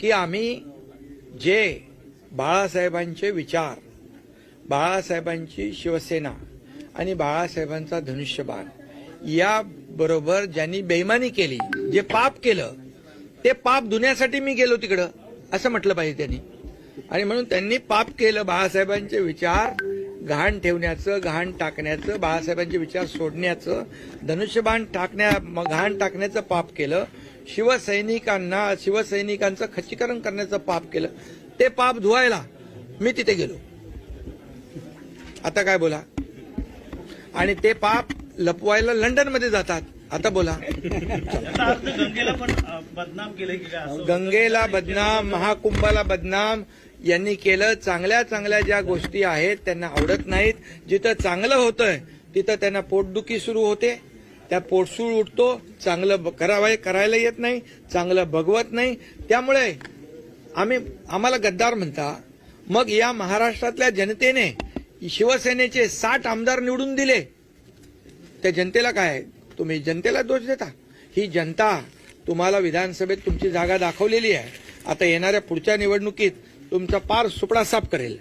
की आम्ही जे बाळासाहेबांचे विचार, बाळासाहेबांची शिवसेना आणि बाळासाहेबांचा धनुष्यबाण याबरोबर ज्यांनी बेईमानी केली, जे पाप केलं, ते पाप धुण्यासाठी मी गेलो तिकडं असं म्हटलं पाहिजे त्यांनी. आणि म्हणून त्यांनी पाप केलं, बाळासाहेबांचे विचार घाण ठेवण्याचं, घाण टाकण्याचं, बाळासाहेबांचे विचार सोडण्याचं, धनुष्यबाण घाण टाकण्याचं पाप केलं, शिवसैनिकांचं खच्चीकरण करण्याचं पाप केलं. ते पाप धुवायला मी तिथे गेलो. आता काय बोला? आणि ते पाप लपवायला लंडनमध्ये जातात. आता बोला. गंगेला पण बदनाम केलं की काय? गंगेला बदनाम, महाकुंभाला बदनाम यांनी केलं. चांगल्या चांगल्या ज्या गोष्टी आहेत त्यांना आवडत नाहीत. जिथं चांगलं होतंय तिथं त्यांना पोटदुखी सुरू होते, त्या पोटसूळ उठतो, चांगलं करायला येत नाही, चांगलं बघवत नाही. त्यामुळे आम्हाला गद्दार म्हणता. मग या महाराष्ट्रातल्या जनतेने शिवसेनेचे 60 आमदार निवडून दिले. त्या जनतेला काय? तुम्ही जनतेला दोष देता? ही जनता तुम्हाला विधानसभेत तुमची जागा दाखवलेली आहे. आता येणाऱ्या पुढच्या निवडणुकीत तुमचा पार सुपडा साफ करेल.